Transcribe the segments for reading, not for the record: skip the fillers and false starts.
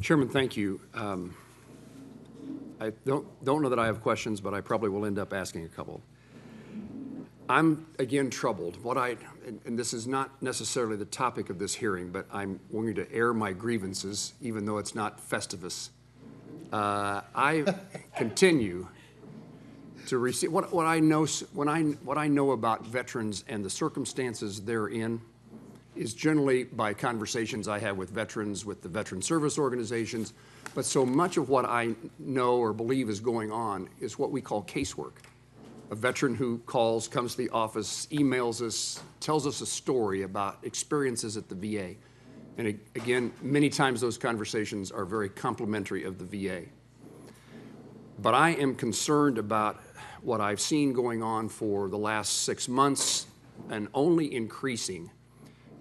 Chairman, thank you. I don't know that I have questions, but I probably will end up asking a couple. I'm, again, troubled. And this is not necessarily the topic of this hearing, but I'm going to air my grievances, even though it's not Festivus. I continue to receive, what I know about veterans and the circumstances they're in is generally by conversations I have with veterans, with the veteran service organizations, but so much of what I know or believe is going on is what we call casework. A veteran who calls, comes to the office, emails us, tells us a story about experiences at the VA. And again, many times those conversations are very complimentary of the VA. But I am concerned about what I've seen going on for the last 6 months and only increasing.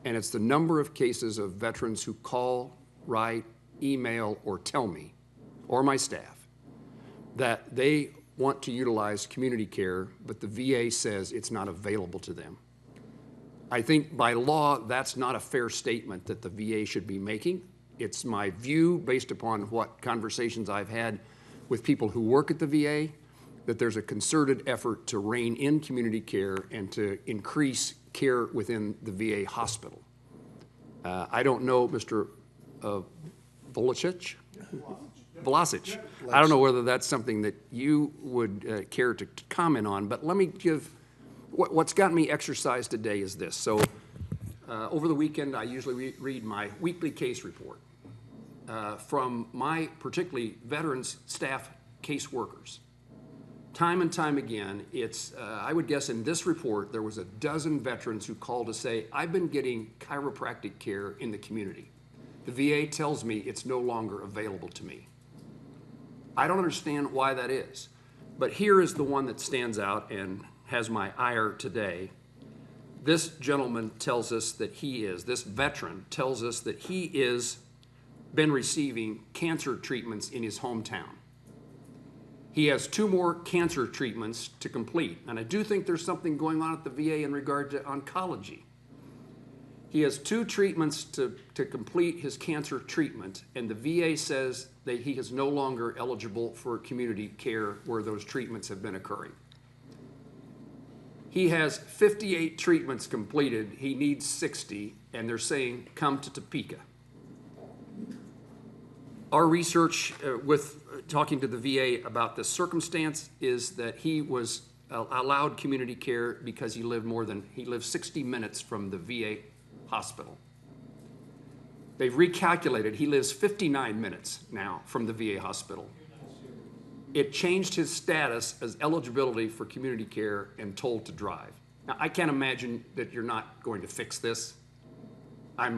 And it's the number of cases of veterans who call, write, email, or tell me, or my staff, that they want to utilize community care, but the VA says it's not available to them. I think by law, that's not a fair statement that the VA should be making. It's my view, based upon what conversations I've had with people who work at the VA, that there's a concerted effort to rein in community care and to increase care within the VA hospital. I don't know, Mr. Vlasic? I don't know whether that's something that you would care to comment on, but let me give, what's got me exercised today is this. So over the weekend, I usually read my weekly case report from my particularly veterans staff caseworkers. Time and time again, it's, I would guess in this report, there was a dozen veterans who called to say, I've been getting chiropractic care in the community. The VA tells me it's no longer available to me. I don't understand why that is, but here is the one that stands out and has my ire today. This gentleman tells us that this veteran tells us that he is been receiving cancer treatments in his hometown. He has 2 more cancer treatments to complete, and I do think there's something going on at the VA in regard to oncology. He has 2 treatments to complete his cancer treatment, and the VA says that he is no longer eligible for community care where those treatments have been occurring. He has 58 treatments completed. He needs 60, and they're saying, come to Topeka. Our research with talking to the VA about this circumstance is that he was allowed community care because he lived 60 minutes from the VA hospital. They've recalculated, he lives 59 minutes now from the VA hospital. It changed his status as eligibility for community care and told to drive. Now, I can't imagine that you're not going to fix this. I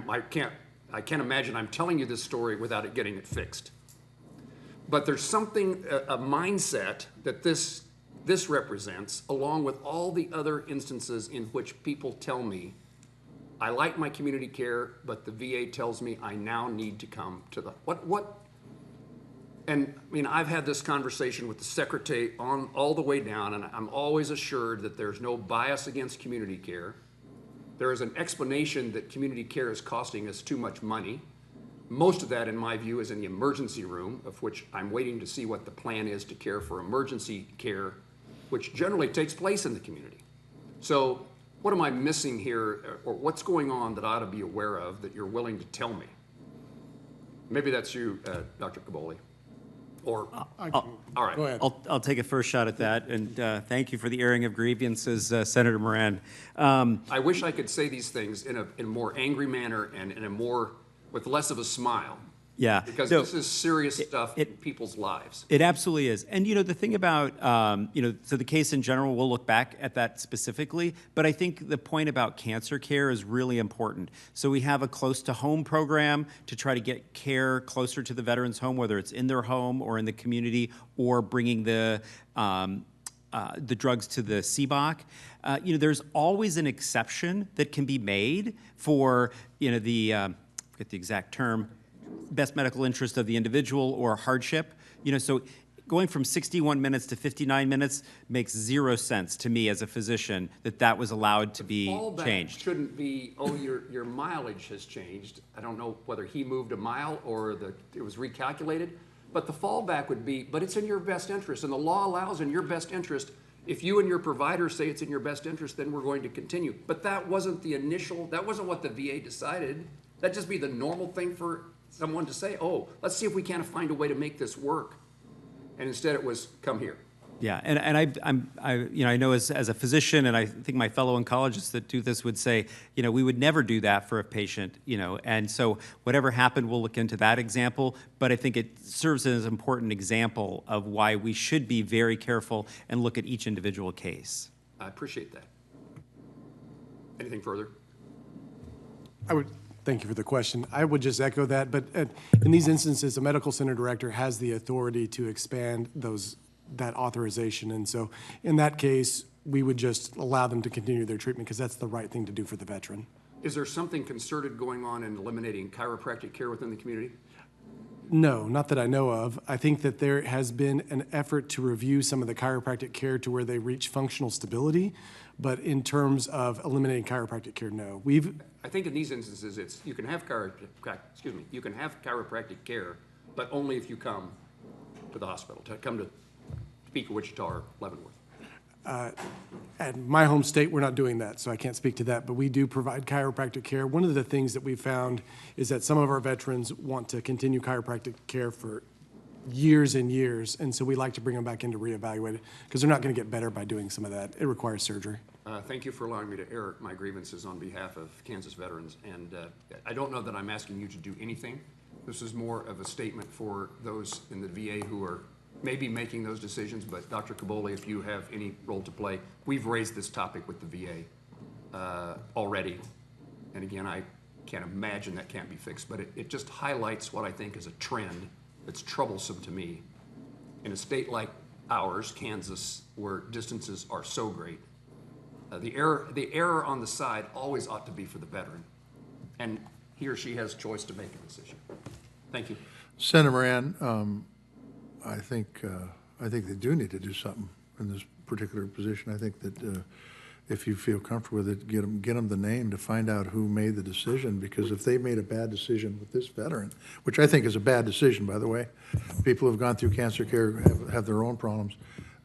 can't imagine I'm telling you this story without it getting it fixed. But there's something, a mindset that this represents, along with all the other instances in which people tell me, I like my community care, but the VA tells me I now need to come to the, and I mean, I've had this conversation with the secretary all the way down, and I'm always assured that there's no bias against community care. There is an explanation that community care is costing us too much money. Most of that, in my view, is in the emergency room, of which I'm waiting to see what the plan is to care for emergency care, which generally takes place in the community. So what am I missing here, or what's going on that I ought to be aware of that you're willing to tell me? Maybe that's you, Dr. Caboli. Or, all right. Go ahead. I'll take a first shot at that, and thank you for the airing of grievances, Senator Moran. I wish I could say these things in a more angry manner and in a more, with less of a smile. Yeah. Because this is serious stuff in people's lives. It absolutely is. And, you know, the thing about, so the case in general, we'll look back at that specifically, but I think the point about cancer care is really important. So we have a close-to-home program to try to get care closer to the veteran's home, whether it's in their home or in the community, or bringing the drugs to the CBOC. There's always an exception that can be made for, I forget the exact term, best medical interest of the individual or hardship. So going from 61 minutes to 59 minutes makes zero sense to me as a physician that was allowed to be Fallback changed. shouldn't be, oh, your mileage has changed. I don't know whether he moved a mile or it was recalculated, but the fallback would be, but it's in your best interest, and the law allows in your best interest. If you and your provider say it's in your best interest, then we're going to continue. But that wasn't that wasn't what the VA decided. That'd just be the normal thing for someone to say, oh, let's see if we can't find a way to make this work. And instead it was, come here. Yeah, and I know as a physician, and I think my fellow oncologists that do this would say, we would never do that for a patient, and so whatever happened, we'll look into that example, but I think it serves as an important example of why we should be very careful and look at each individual case. I appreciate that. Anything further? Thank you for the question. I would just echo that, but in these instances, a medical center director has the authority to expand that authorization. And so in that case, we would just allow them to continue their treatment because that's the right thing to do for the veteran. Is there something concerted going on in eliminating chiropractic care within the community? No, not that I know of. I think that there has been an effort to review some of the chiropractic care to where they reach functional stability, but in terms of eliminating chiropractic care, no. I think in these instances, you can have chiropractic care, but only if you come to the hospital, to come to Topeka, Wichita, or Leavenworth. At my home state, we're not doing that, so I can't speak to that, but we do provide chiropractic care. One of the things that we've found is that some of our veterans want to continue chiropractic care for years and years, and so we like to bring them back in to reevaluate it, because they're not going to get better by doing some of that. It requires surgery. Thank you for allowing me to air my grievances on behalf of Kansas veterans, and I don't know that I'm asking you to do anything. This is more of a statement for those in the VA who are maybe making those decisions, but Dr. Kaboli, if you have any role to play, we've raised this topic with the VA already, and again, I can't imagine that can't be fixed, but it just highlights what I think is a trend that's troublesome to me. In a state like ours, Kansas, where distances are so great, the error on the side always ought to be for the veteran, and he or she has choice to make a decision. Thank you. Senator Moran, I think they do need to do something in this particular position. I think that if you feel comfortable with it, get them the name to find out who made the decision, because if they made a bad decision with this veteran, which I think is a bad decision, by the way, people who have gone through cancer care have their own problems,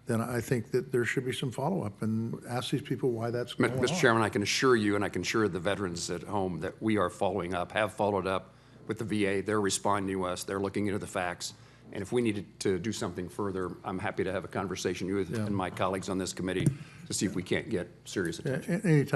then I think that there should be some follow-up and ask these people why that's going on. Mr. Chairman, I can assure you, and I can assure the veterans at home, that we are following up, have followed up with the VA. They're responding to us. They're looking into the facts. And if we needed to do something further, I'm happy to have a conversation with you and my colleagues on this committee to see if we can't get serious attention. Anytime